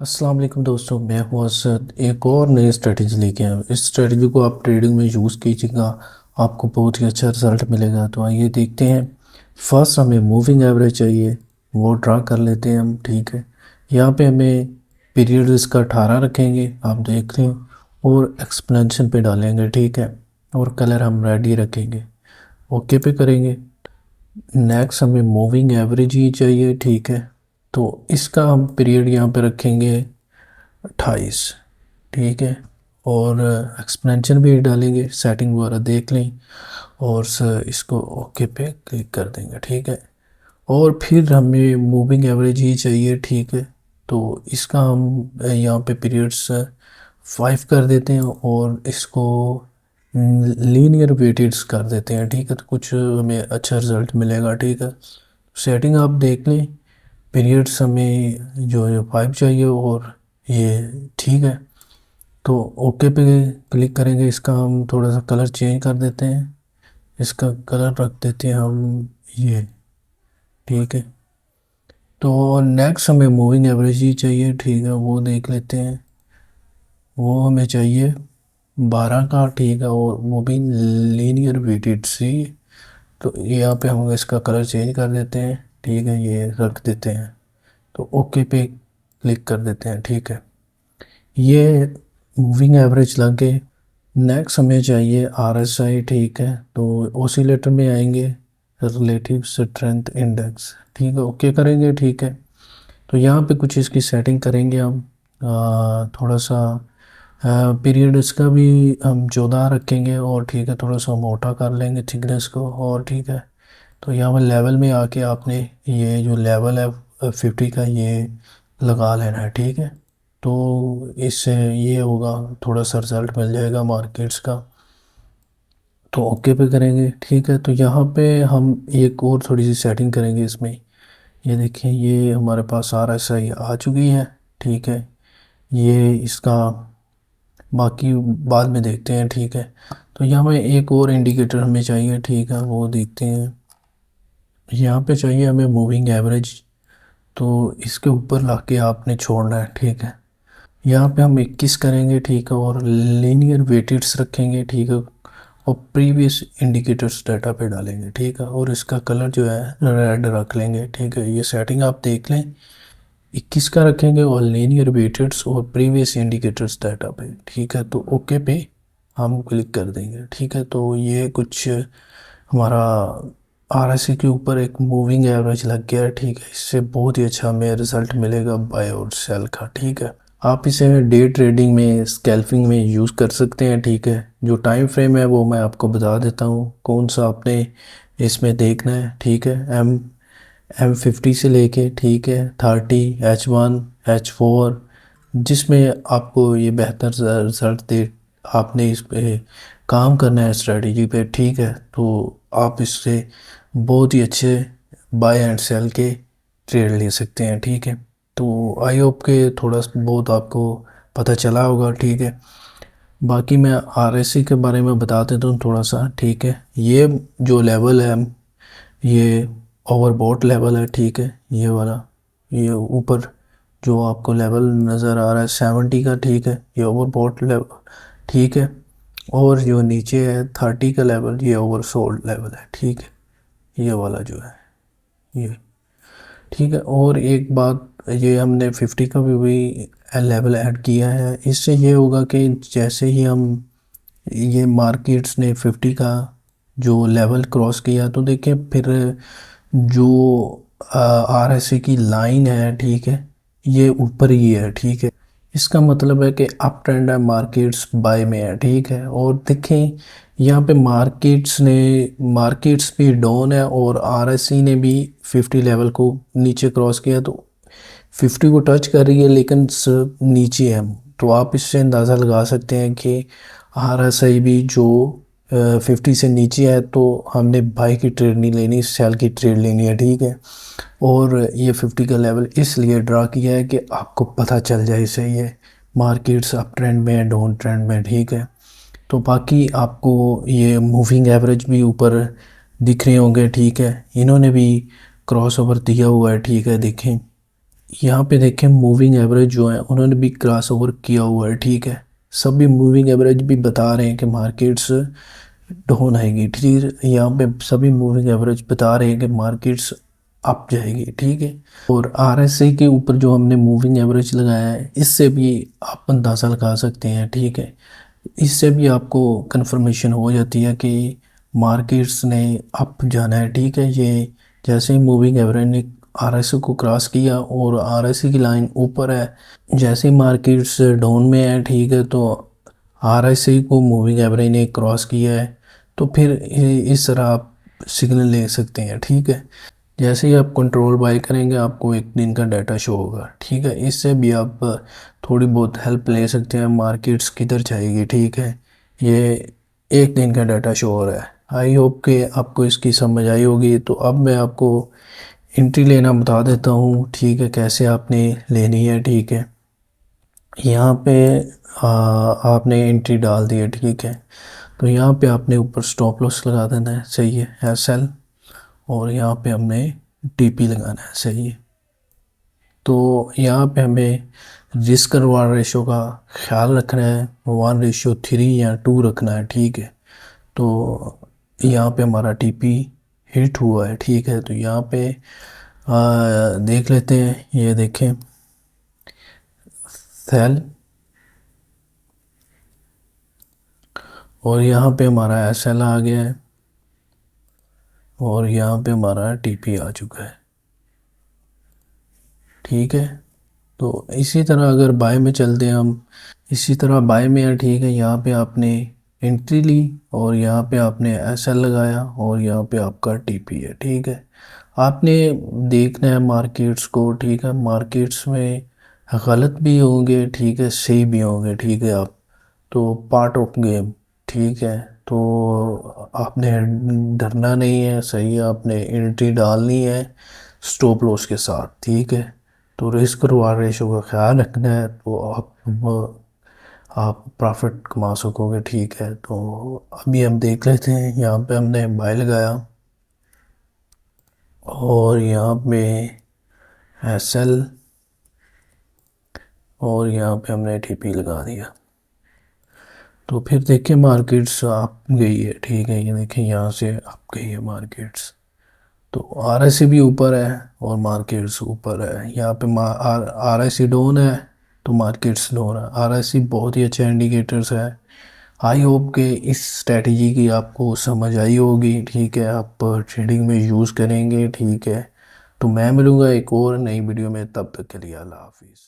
अस्सलाम वालेकुम दोस्तों, मैं हूं असद। एक और नई स्ट्रेटजी लेके आया हूं। इस स्ट्रेटजी को आप ट्रेडिंग में यूज़ कीजिएगा, आपको बहुत ही अच्छा रिजल्ट मिलेगा। तो आइए देखते हैं। फर्स्ट हमें मूविंग एवरेज चाहिए, वो ड्रा कर लेते हैं हम। ठीक है, यहाँ पे हमें पीरियड इसका 18 रखेंगे, आप देख लें, और एक्सपेंशन पे डालेंगे। ठीक है, और कलर हम रेड ही रखेंगे। ओके पे करेंगे। नेक्स्ट हमें मूविंग एवरेज ही चाहिए। ठीक है, तो इसका हम पीरियड यहाँ पे रखेंगे 28। ठीक है, और एक्सपेंशन भी डालेंगे, सेटिंग वगैरह देख लें, और इसको ओके पे क्लिक कर देंगे। ठीक है, और फिर हमें मूविंग एवरेज ही चाहिए। ठीक है, तो इसका हम यहाँ पे पीरियड्स 5 कर देते हैं, और इसको लीनियर वेटेड्स कर देते हैं। ठीक है, तो कुछ हमें अच्छा रिजल्ट मिलेगा। ठीक है, सेटिंग आप देख लें, पीरियड्स हमें जो 5 चाहिए, और ये ठीक है। तो ओके पे क्लिक करेंगे। इसका हम थोड़ा सा कलर चेंज कर देते हैं, इसका कलर रख देते हैं हम ये। ठीक है, तो नेक्स्ट हमें मूविंग एवरेज ही चाहिए। ठीक है, वो देख लेते हैं। वो हमें चाहिए 12 का। ठीक है, और वो भी लीनियर वेटेड सी। तो यहाँ पे हम इसका कलर चेंज कर देते हैं। ठीक है, ये रख देते हैं, तो ओके पे क्लिक कर देते हैं। ठीक है, ये मूविंग एवरेज लग गए। नेक्स्ट हमें चाहिए RSI। ठीक है, तो ओसिलेटर में आएंगे, रिलेटिव स्ट्रेंथ इंडेक्स। ठीक है, ओके करेंगे। ठीक है, तो यहाँ पे कुछ इसकी सेटिंग करेंगे हम। थोड़ा सा पीरियड इसका भी हम 14 रखेंगे, और ठीक है, थोड़ा सा मोटा कर लेंगे थिकनेस को। और ठीक है, तो यहाँ पर लेवल में आके आपने ये जो लेवल है 50 का, ये लगा लेना है। ठीक है, तो इससे ये होगा, थोड़ा सा रिजल्ट मिल जाएगा मार्केट्स का। तो ओके पे करेंगे। ठीक है, तो यहाँ पे हम एक और थोड़ी सी सेटिंग करेंगे इसमें। ये देखें, ये हमारे पास RSI आ चुकी है। ठीक है, ये इसका बाकी बाद में देखते हैं। ठीक है, तो यहाँ पे एक और इंडिकेटर हमें चाहिए। ठीक है, वो देखते हैं। यहाँ पे चाहिए हमें मूविंग एवरेज, तो इसके ऊपर लाके आपने छोड़ना है। ठीक है, यहाँ पे हम 21 करेंगे। ठीक है, और लीनियर वेटेड्स रखेंगे। ठीक है, और प्रीवियस इंडिकेटर्स डाटा पे डालेंगे। ठीक है, और इसका कलर जो है रेड रख लेंगे। ठीक है, ये सेटिंग आप देख लें, 21 का रखेंगे, और लीनियर वेटेड्स और प्रीवियस इंडिकेटर्स डाटा पे। ठीक है, तो ओके पे हम क्लिक कर देंगे। ठीक है, तो ये कुछ हमारा RSI के ऊपर एक मूविंग एवरेज लग गया है। ठीक है, इससे बहुत ही अच्छा हमें रिजल्ट मिलेगा बाय और सेल का। ठीक है, आप इसे डे ट्रेडिंग में, स्कैल्पिंग में यूज़ कर सकते हैं। ठीक है, जो टाइम फ्रेम है वो मैं आपको बता देता हूँ कौन सा आपने इसमें देखना है। ठीक है, M50 से लेके, ठीक है, 30, H1, H4, जिसमें आपको ये बेहतर रिजल्ट दे, आपने इस पे काम करना है स्ट्रेटजी पे। ठीक है, तो आप इससे बहुत ही अच्छे बाय एंड सेल के ट्रेड ले सकते हैं। ठीक है, तो आई होप के थोड़ा बहुत आपको पता चला होगा। ठीक है, बाकी मैं RSI के बारे में बता देता हूँ थोड़ा सा। ठीक है, ये जो लेवल है, ये ओवरबॉट लेवल है। ठीक है, ये वाला, ये ऊपर जो आपको लेवल नज़र आ रहा है 70 का। ठीक है, ये ओवरबॉट लेवल। ठीक है, और जो नीचे है 30 का लेवल, ये ओवरसोल्ड लेवल है। ठीक है, ये वाला जो है ये। ठीक है, और एक बात, ये हमने 50 का भी लेवल ऐड किया है। इससे ये होगा कि जैसे ही हम, ये मार्केट्स ने 50 का जो लेवल क्रॉस किया, तो देखिए फिर जो RSI की लाइन है, ठीक है, ये ऊपर ही है। ठीक है, इसका मतलब है कि अप ट्रेंड है, मार्केट्स बाय में है। ठीक है, और देखें यहाँ पे मार्केट्स भी डाउन है, और RSI ने भी 50 लेवल को नीचे क्रॉस किया, तो 50 को टच कर रही है, लेकिन सिर्फ नीचे है। तो आप इससे अंदाज़ा लगा सकते हैं कि RSI भी जो 50 से नीचे है, तो हमने बाई की ट्रेड नहीं लेनी, सेल की ट्रेड लेनी है। ठीक है, और ये 50 का लेवल इसलिए ड्रा किया है कि आपको पता चल जाए इससे, ये मार्केट्स अप ट्रेंड में है, डाउन ट्रेंड में। ठीक है, तो बाकी आपको ये मूविंग एवरेज भी ऊपर दिख रहे होंगे। ठीक है, इन्होंने भी क्रॉस ओवर दिया हुआ है। ठीक है, देखें, यहाँ पे देखें मूविंग एवरेज जो है उन्होंने भी क्रॉस ओवर किया हुआ है, ठीक है। सभी मूविंग एवरेज भी बता रहे हैं कि मार्केट्स डाउन आएगी, ठीक है। यहाँ पे सभी मूविंग एवरेज बता रहे हैं कि मार्केट्स अप जाएगी, ठीक है। और आरएसआई के ऊपर जो हमने मूविंग एवरेज लगाया है इससे भी आप अंदाज़ा लगा सकते हैं, ठीक है। इससे भी आपको कंफर्मेशन हो जाती है कि मार्केट्स ने अप जाना है, ठीक है। ये जैसे ही मूविंग एवरेज ने आरएसआई को क्रॉस किया और आरएसआई की लाइन ऊपर है, जैसे ही मार्केट्स डाउन में है, ठीक है, तो आरएसआई को मूविंग एवरेज ने क्रॉस किया है, तो फिर इस तरह आप सिग्नल ले सकते हैं, ठीक है। जैसे ही आप कंट्रोल बाय करेंगे आपको एक दिन का डाटा शो होगा, ठीक है। इससे भी आप थोड़ी बहुत हेल्प ले सकते हैं मार्केट्स किधर जाएगी, ठीक है। ये एक दिन का डाटा शो हो रहा है। आई होप कि आपको इसकी समझ आई होगी। तो अब मैं आपको एंट्री लेना बता देता हूँ, ठीक है, कैसे आपने लेनी है, ठीक है। यहाँ पे आपने एंट्री डाल दी है, ठीक है। तो यहाँ पे आपने ऊपर स्टॉप लॉस लगा देना है, सही है, एसएल। और यहाँ पे हमने टीपी लगाना है, सही है। तो यहाँ पे हमें रिस्क रवार्ड रेशो का ख्याल रखना है, 1:3 या 2 रखना है, ठीक है। तो यहाँ पे हमारा टीपी हिट हुआ है, ठीक है। तो यहाँ पे देख लेते हैं, ये देखें सेल, और यहाँ पे हमारा एसएल आ गया है और यहाँ पे हमारा टीपी आ चुका है, ठीक है। तो इसी तरह अगर बाय में चलते हैं हम, इसी तरह बाय में है, ठीक है। यहाँ पे आपने एंट्री ली और यहाँ पे आपने एसएल लगाया और यहाँ पे आपका टीपी है, ठीक है। आपने देखना है मार्केट्स को, ठीक है। मार्केट्स में गलत भी होंगे, ठीक है, सही भी होंगे, ठीक है। आप तो पार्ट ऑफ गेम, ठीक है। तो आपने डरना नहीं है, सही है, आपने एंट्री डालनी है स्टॉप लॉस के साथ, ठीक है। तो रिस्क रिवार्ड रेशो का ख्याल रखना है, तो आप प्रॉफिट कमा सकोगे, ठीक है। तो अभी हम देख लेते हैं, यहाँ पे हमने बाय लगाया और यहाँ पे एसएल और यहाँ पे हमने टीपी लगा दिया। तो फिर देखिए मार्केट्स आप गई है, ठीक है। ये देखिए यहाँ से आप गई है मार्केट्स, तो आरएससी भी ऊपर है और मार्केट्स ऊपर है। यहाँ पे आरएससी डाउन है तो मार्केट्स डाउन है। आरएससी बहुत ही अच्छा इंडिकेटर्स है। आई होप कि इस स्ट्रेटजी की आपको समझ आई होगी, ठीक है। आप ट्रेडिंग में यूज़ करेंगे, ठीक है। तो मैं मिलूँगा एक और नई वीडियो में, तब तक के लिए अल्लाह हाफिज़।